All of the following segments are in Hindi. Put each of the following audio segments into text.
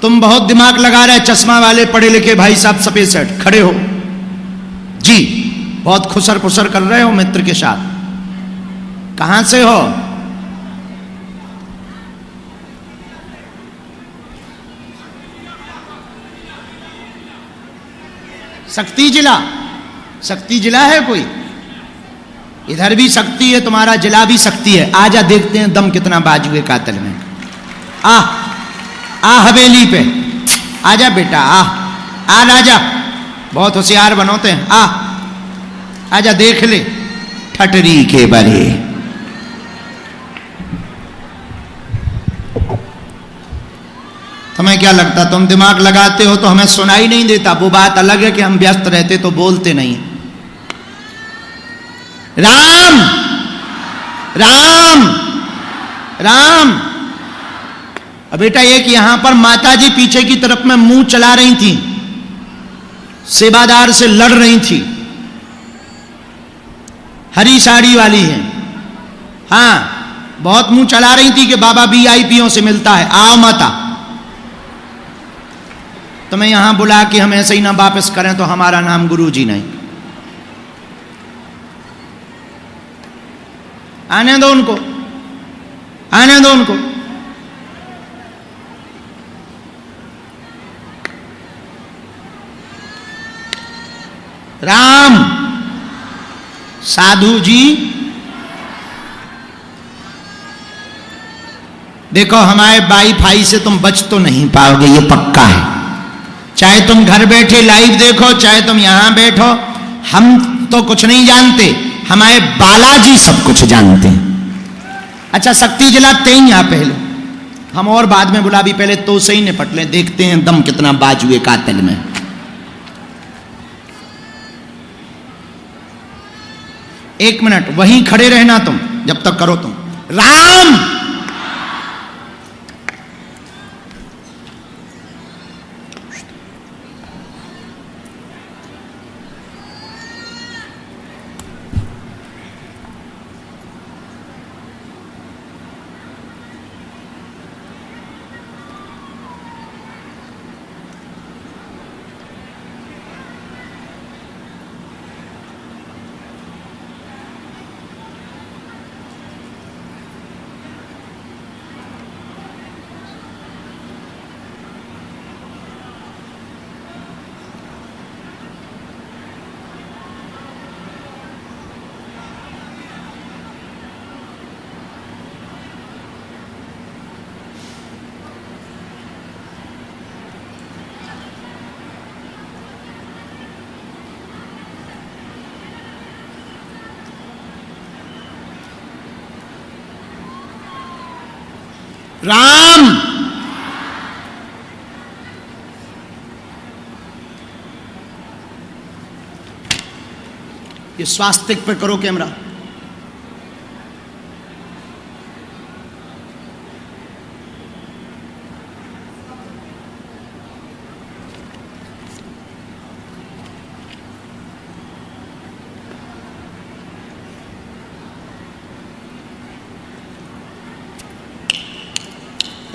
तुम बहुत दिमाग लगा रहे, चश्मा वाले पढ़े लिखे भाई साहब सफेद शर्ट खड़े हो जी, बहुत खुसर पुसर कर रहे हो मित्र के साथ। कहां से हो? शक्ति जिला। शक्ति जिला है कोई? इधर भी शक्ति है, तुम्हारा जिला भी शक्ति है। आजा देखते हैं दम कितना बाजुए कातिल में। आ हवेली पे आजा बेटा, आ राजा, बहुत होशियार बनोते हैं। आजा देख ले ठटरी के बरे। तुम्हें क्या लगता तुम दिमाग लगाते हो तो हमें सुनाई नहीं देता? वो बात अलग है कि हम व्यस्त रहते तो बोलते नहीं। राम राम राम। अब बेटा एक यहां पर माता जी पीछे की तरफ में मुंह चला रही थी, सेवादार से लड़ रही थी, हरी साड़ी वाली है। हां, बहुत मुंह चला रही थी कि बाबा वीआईपीओ से मिलता है, आओ माता। तुम्हें यहां बुला के हम ऐसे ही ना वापस करें तो हमारा नाम गुरुजी नहीं। आने दो उनको, आने दो उनको। राम साधु जी, देखो हमारे वाईफाई से तुम बच तो नहीं पाओगे, ये पक्का है। चाहे तुम घर बैठे लाइव देखो, चाहे तुम यहां बैठो, हम तो कुछ नहीं जानते, हमारे बालाजी सब कुछ जानते हैं। अच्छा शक्ति जलाते हैं यहां पहले, हम और बाद में बुला भी, पहले तो सही निपट ले, देखते हैं दम कितना बाजुए कातिल में। एक मिनट वहीं खड़े रहना तुम, जब तक करो तुम। राम राम ये स्वास्तिक पे करो कैमरा।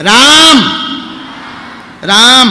राम राम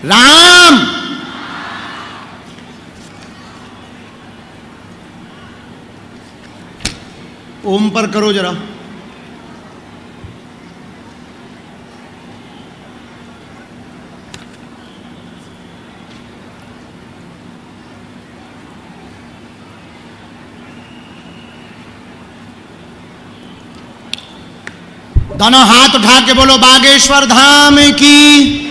राम ओम पर करो जरा। दोनों हाथ उठा के बोलो बागेश्वर धाम की।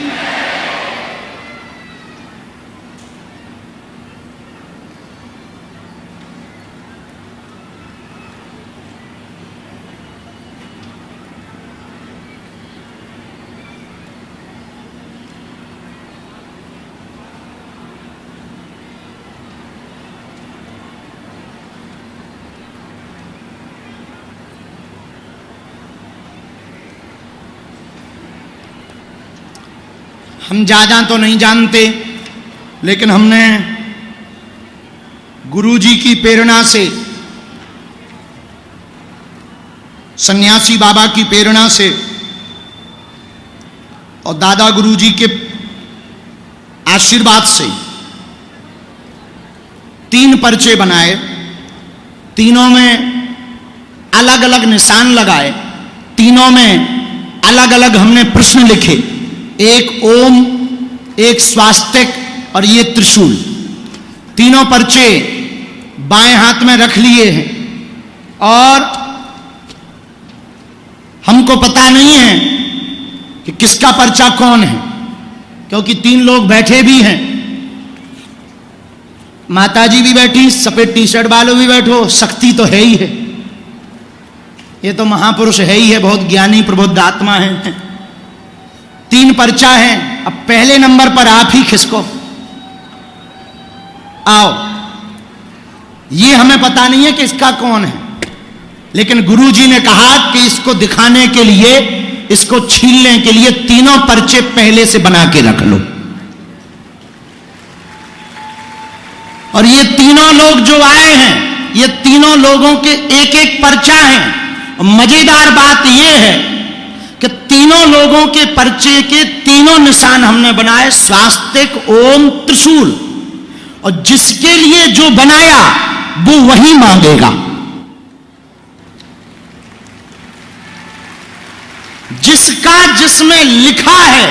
हम ज़्यादा तो नहीं जानते, लेकिन हमने गुरु जी की प्रेरणा से, सन्यासी बाबा की प्रेरणा से और दादा गुरु जी के आशीर्वाद से 3 पर्चे बनाए। तीनों में अलग अलग निशान लगाए, तीनों में अलग अलग हमने प्रश्न लिखे। एक ओम, एक स्वास्तिक और ये त्रिशूल। तीनों पर्चे बाएं हाथ में रख लिए हैं और हमको पता नहीं है कि किसका पर्चा कौन है, क्योंकि 3 लोग बैठे भी हैं। माताजी भी बैठी, सफेद टी शर्ट वालों भी बैठो, शक्ति तो है ही है, ये तो महापुरुष है ही है, बहुत ज्ञानी प्रबुद्ध आत्मा है। 3 पर्चा है। अब पहले नंबर पर आप ही खिसको, आओ। ये हमें पता नहीं है कि इसका कौन है, लेकिन गुरु जी ने कहा कि इसको दिखाने के लिए, इसको छीलने के लिए 3 पर्चे पहले से बना के रख लो। और ये 3 लोग जो आए हैं, ये 3 लोगों के एक एक पर्चा है। मजेदार बात यह है कि 3 लोगों के पर्चे के 3 निशान हमने बनाए, स्वास्तिक, ओम, त्रिशूल। और जिसके लिए जो बनाया वो वही मांगेगा। जिसका जिसमें लिखा है,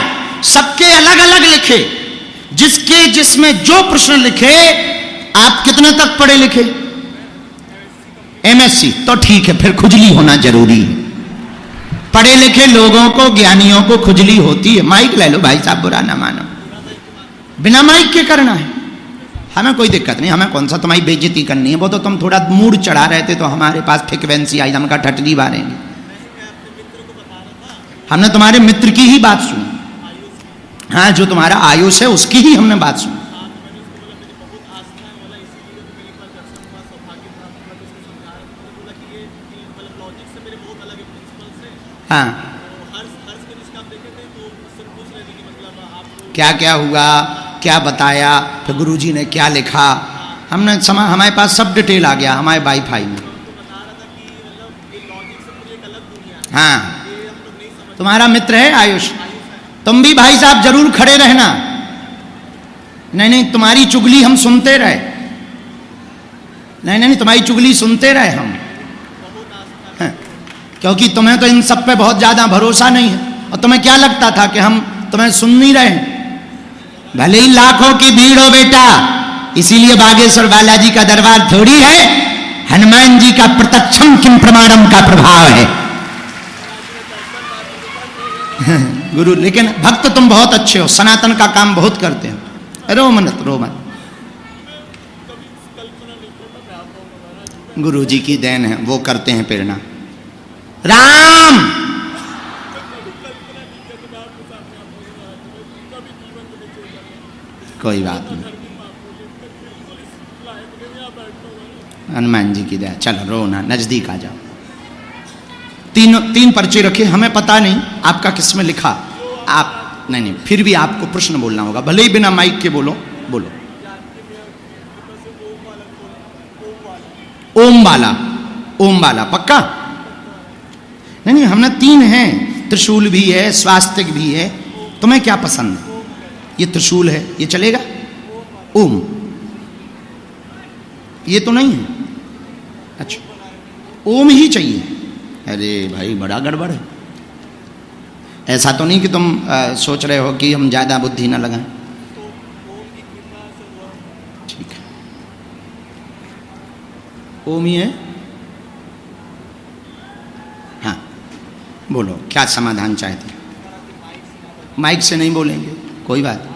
सबके अलग अलग लिखे, जिसके जिसमें जो प्रश्न लिखे। आप कितने तक पढ़े लिखे? MSc, तो ठीक है, फिर खुजली होना जरूरी है। पढ़े लिखे लोगों को, ज्ञानियों को खुजली होती है। माइक ले लो भाई साहब, बुरा ना मानो। बिना माइक के करना है, हमें कोई दिक्कत नहीं। हमें कौन सा तुम्हारी बेइज्जती करनी है, वो तो तुम थोड़ा मूड चढ़ा रहे थे तो हमारे पास फ्रिक्वेंसी आई, हम का ठटली बारेंगे। हमने तुम्हारे मित्र की ही बात सुनी। हाँ, जो तुम्हारा आयुष है उसकी ही हमने बात सुनी। हाँ, क्या क्या हुआ, क्या बताया, फिर गुरुजी ने क्या लिखा, हमने हमारे पास सब डिटेल आ गया हमारे वाईफाई में। हाँ, तुम्हारा मित्र है आयुष, तुम भी भाई साहब जरूर खड़े रहना। नहीं, तुम्हारी चुगली हम सुनते रहे। नहीं, तुम्हारी चुगली सुनते रहे हम, क्योंकि तुम्हें तो इन सब पे बहुत ज्यादा भरोसा नहीं है। और तुम्हें क्या लगता था कि हम तुम्हें सुन नहीं रहे? भले ही लाखों की भीड़ हो बेटा, इसीलिए बागेश्वर बालाजी का दरबार थोड़ी है, हनुमान जी का प्रत्यक्षम किम प्रमाणम का प्रभाव है। गुरु, लेकिन भक्त तुम बहुत अच्छे हो, सनातन का काम बहुत करते हो। रो मत, रो मत। गुरु जी की देन है, वो करते हैं प्रेरणा। राम, कोई बात नहीं, हनुमान जी की दया। चलो रो ना, नजदीक आ जाओ। 3 पर्चे रखे, हमें पता नहीं आपका किसमें लिखा। आप नहीं, फिर भी आपको प्रश्न बोलना होगा, भले ही बिना माइक के बोलो। ओम वाला पक्का? नहीं, हमने 3 हैं, त्रिशूल भी है, स्वास्तिक भी है। तुम्हें क्या पसंद है? ये त्रिशूल है, ये चलेगा? ओम, ये तो नहीं है। अच्छा, ओम ही चाहिए। अरे भाई, बड़ा गड़बड़ है। ऐसा तो नहीं कि तुम सोच रहे हो कि हम ज्यादा बुद्धि ना लगाएं? ठीक है, ओम ही है। हाँ, बोलो, क्या समाधान चाहते हैं? माइक से नहीं बोलेंगे, कोई बात।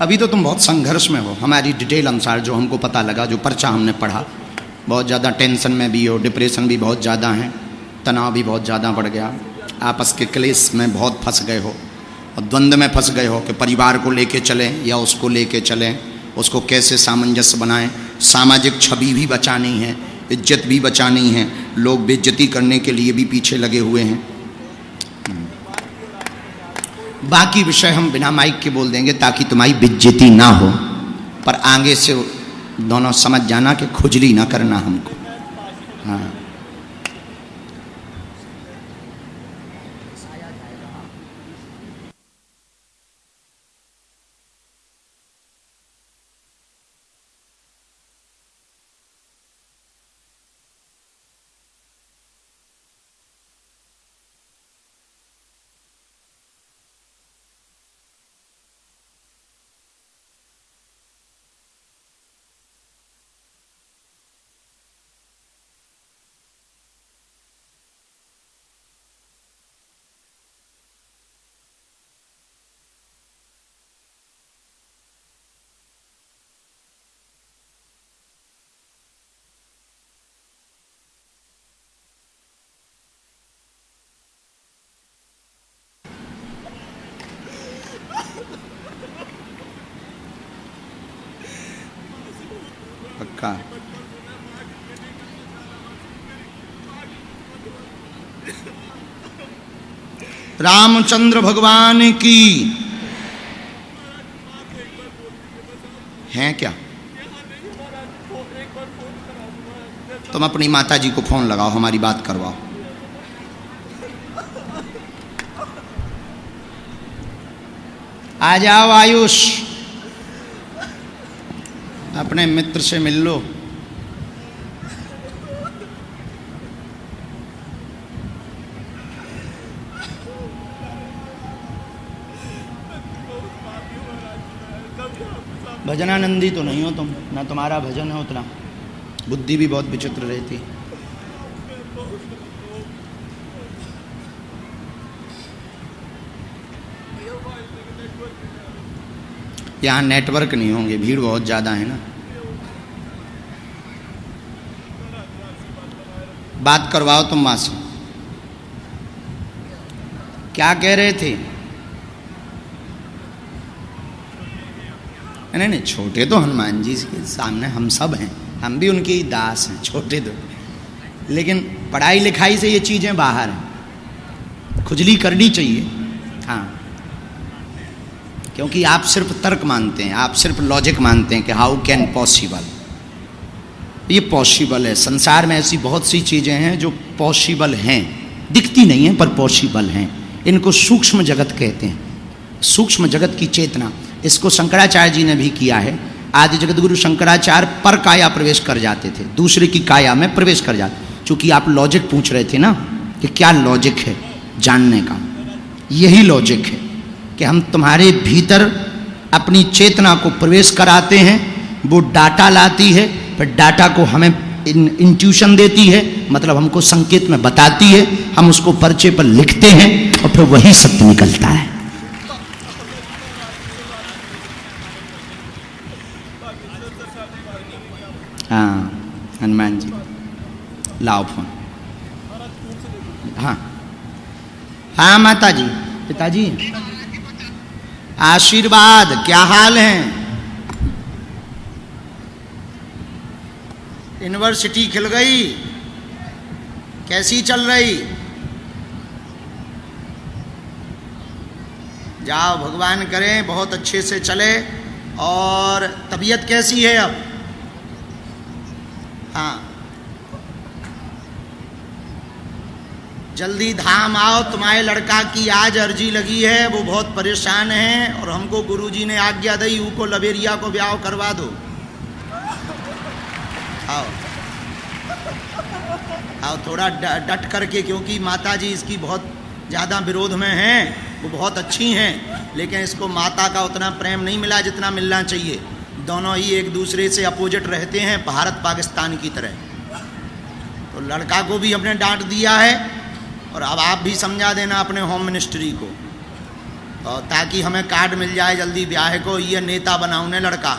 अभी तो तुम बहुत संघर्ष में हो, हमारी डिटेल अनुसार जो हमको पता लगा, जो पर्चा हमने पढ़ा, बहुत ज़्यादा टेंशन में भी हो, डिप्रेशन भी बहुत ज़्यादा है, तनाव भी बहुत ज़्यादा बढ़ गया, आपस के क्लेश में बहुत फंस गए हो। और द्वंद्व में फंस गए हो कि परिवार को लेके चलें या उसको लेके चलें, उसको कैसे सामंजस्य बनाएं। सामाजिक छवि भी बचानी है, इज्जत भी बचानी है, लोग बेइज्जती करने के लिए भी पीछे लगे हुए हैं। बाकी विषय हम बिना माइक के बोल देंगे ताकि तुम्हारी बेइज्जती ना हो, पर आगे से दोनों समझ जाना कि खुजली ना करना हमको। हाँ, पक्का। रामचंद्र भगवान की हैं क्या? तुम अपनी माता जी को फोन लगाओ, हमारी बात करवाओ। आ जाओ आयुष, अपने मित्र से मिल लो। भजनानंदी तो नहीं हो तुम, ना तुम्हारा भजन है उतना, बुद्धि भी बहुत विचित्र रहती। यहाँ नेटवर्क नहीं होंगे, भीड़ बहुत ज़्यादा है ना। बात करवाओ तुम माँ से। क्या कह रहे थे? नहीं नहीं, छोटे तो हनुमान जी के सामने हम सब हैं, हम भी उनके ही दास हैं, छोटे तो। लेकिन पढ़ाई लिखाई से ये चीज़ें बाहर हैं, खुजली करनी चाहिए। हाँ, क्योंकि आप सिर्फ तर्क मानते हैं, आप सिर्फ लॉजिक मानते हैं कि हाउ कैन पॉसिबल। ये पॉसिबल है। संसार में ऐसी बहुत सी चीज़ें हैं जो पॉसिबल हैं, दिखती नहीं हैं पर पॉसिबल हैं। इनको सूक्ष्म जगत कहते हैं, सूक्ष्म जगत की चेतना। इसको शंकराचार्य जी ने भी किया है। आदि जगत गुरु शंकराचार्य पर काया प्रवेश कर जाते थे, दूसरे की काया में प्रवेश कर जाते। चूँकि आप लॉजिक पूछ रहे थे ना कि क्या लॉजिक है जानने का, यही लॉजिक है कि हम तुम्हारे भीतर अपनी चेतना को प्रवेश कराते हैं, वो डाटा लाती है, फिर डाटा को हमें इंट्यूशन देती है, मतलब हमको संकेत में बताती है, हम उसको पर्चे पर लिखते हैं और फिर वही सत्य निकलता है। हाँ हनुमान जी, लाओ फोन। हाँ हाँ माता जी, पिताजी आशीर्वाद, क्या हाल है? यूनिवर्सिटी खिल गई, कैसी चल रही? जाओ, भगवान करें बहुत अच्छे से चले। और तबीयत कैसी है अब? हाँ, जल्दी धाम आओ। तुम्हारे लड़का की आज अर्जी लगी है, वो बहुत परेशान है और हमको गुरुजी ने आज्ञा दी उनको लबेरिया को ब्याह करवा दो। आओ आओ थोड़ा डट करके, क्योंकि माता जी इसकी बहुत ज़्यादा विरोध में हैं। वो बहुत अच्छी हैं, लेकिन इसको माता का उतना प्रेम नहीं मिला जितना मिलना चाहिए। दोनों ही एक दूसरे से अपोजिट रहते हैं, भारत पाकिस्तान की तरह। तो लड़का को भी हमने डांट दिया है और अब आप भी समझा देना अपने होम मिनिस्ट्री को, और ताकि हमें कार्ड मिल जाए जल्दी ब्याह को। ये नेता बनाऊने लड़का।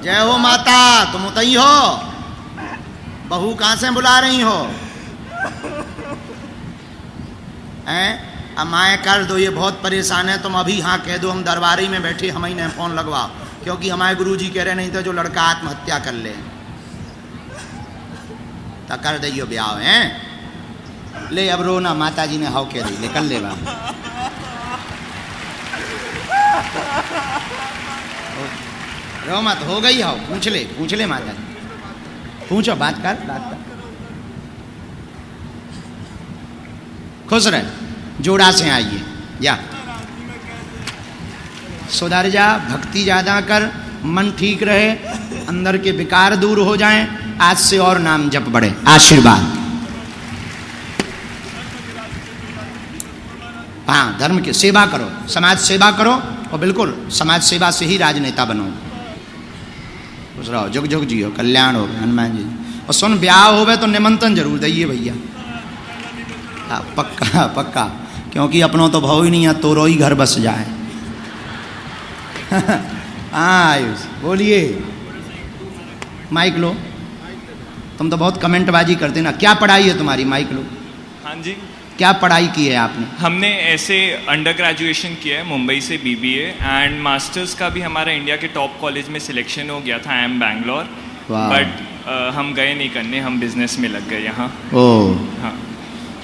जय हो माता, तुम उतई हो? बहू कहाँ से बुला रही हो? हैं? अब माए कर दो, ये बहुत परेशान है, तुम अभी हाँ कह दो, हम दरबारी में बैठे, हम ही ने फोन लगवाओ, क्योंकि हमारे गुरुजी कह रहे नहीं तो जो लड़का आत्महत्या कर ले तो कर दियो ब्याह है। ले अब रो ना, माता जी ने हाउ कह दी, ले कर ले बा रो मत, हो गई हाउ, पूछ ले माता जी, पूछो, बात कर। खुश रहे, जोड़ा से आइए, या सुधर जा, भक्ति ज्यादा कर, मन ठीक रहे, अंदर के विकार दूर हो जाएं, आज से और नाम जप बढ़े। आशीर्वाद। हाँ, धर्म की सेवा करो, समाज सेवा करो, और बिल्कुल समाज सेवा से ही राजनेता बनो। खुश रहो, जुग जुग जियो, कल्याण हो हनुमान जी। और सुन, ब्याह होवे तो निमंत्रण जरूर दइए भैया। हाँ, पक्का पक्का, क्योंकि अपनों तो भाव ही नहीं है, तोरो ही घर बस जाए। हाँ आयुष, बोलिए, माइक लो, तुम तो बहुत कमेंटबाजी करते ना। क्या पढ़ाई है तुम्हारी, माइक लो। हाँ जी, क्या पढ़ाई की है आपने? हमने ऐसे अंडर ग्रेजुएशन किया है मुंबई से, BBA, एंड मास्टर्स का भी हमारा इंडिया के टॉप कॉलेज में सिलेक्शन हो गया था, IIM बैंगलोर, बट हम गए नहीं करने, हम बिजनेस में लग गए यहाँ। ओह हाँ।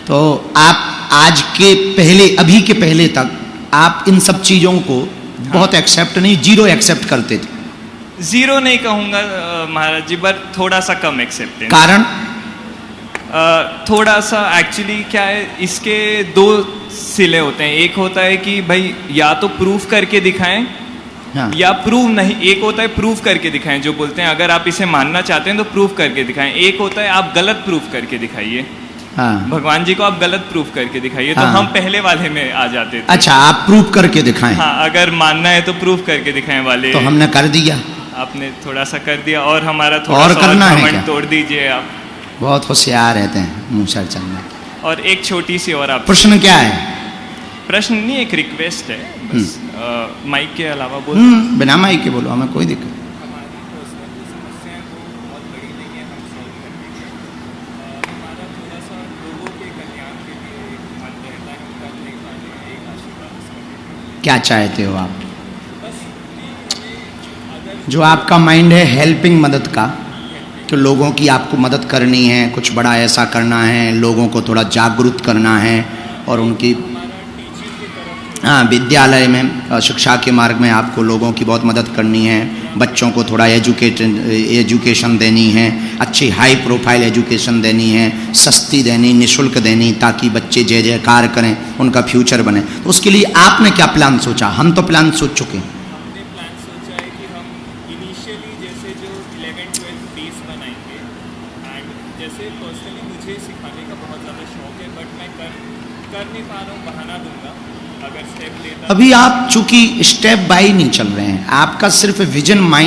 तो आप आज के पहले, अभी के पहले तक आप इन सब चीज़ों को बहुत एक्सेप्ट नहीं, जीरो एक्सेप्ट करते थे? जीरो नहीं कहूँगा महाराज जी, पर थोड़ा सा कम एक्सेप्ट है। कारण? थोड़ा सा एक्चुअली क्या है, इसके दो सिले होते हैं। एक होता है कि भाई या तो प्रूफ करके दिखाएं, हाँ। या प्रूव नहीं। एक होता है प्रूफ करके दिखाएं, जो बोलते हैं अगर आप इसे मानना चाहते हैं तो प्रूफ करके दिखाएं। एक होता है आप गलत प्रूफ करके दिखाइए। हाँ। भगवान जी को आप गलत प्रूफ करके दिखाइए। हाँ। तो हम पहले वाले में आ जाते थे। अच्छा, आप प्रूफ करके दिखाएं। हाँ, अगर मानना है तो प्रूफ करके दिखाएं वाले। तो हमने कर दिया, आपने थोड़ा सा कर दिया, और हमारा थोड़ा और सा करना है कमेंट क्या? तोड़ दीजिए आप। बहुत होशियार रहते हैं मूसर चंद। और एक छोटी सी और आप, प्रश्न क्या है? प्रश्न नहीं, एक रिक्वेस्ट है बस। माइक के अलावा बोल। बिना माइक के बोलो, हमें कोई दिक्कत। क्या चाहते हो आप? जो आपका माइंड है हेल्पिंग, मदद का, तो लोगों की आपको मदद करनी है, कुछ बड़ा ऐसा करना है, लोगों को थोड़ा जागरूक करना है, और उनकी, हाँ, विद्यालय में शिक्षा के मार्ग में आपको लोगों की बहुत मदद करनी है, बच्चों को थोड़ा एजुकेशन देनी है, अच्छी हाई प्रोफाइल एजुकेशन देनी है, सस्ती देनी, निःशुल्क देनी, ताकि बच्चे जय जयकार करें, उनका फ्यूचर बने। तो उसके लिए आपने क्या प्लान सोचा? हम तो प्लान सोच चुके हैं। हमने प्लान सोचा है कि हम इनिशियली जैसे जो 11-12 बेस बनाएंगे, एंड जैसे पर्सनली मुझे सिखाने का बहुत ज़्यादा शौक है, बट मैं कर नहीं पा रहा हूँ, बहाना दूंगा अगर स्टेप लेता। अभी आप चूंकि स्टेप बाय नहीं चल रहे हैं, आपका सिर्फ विजन माइंड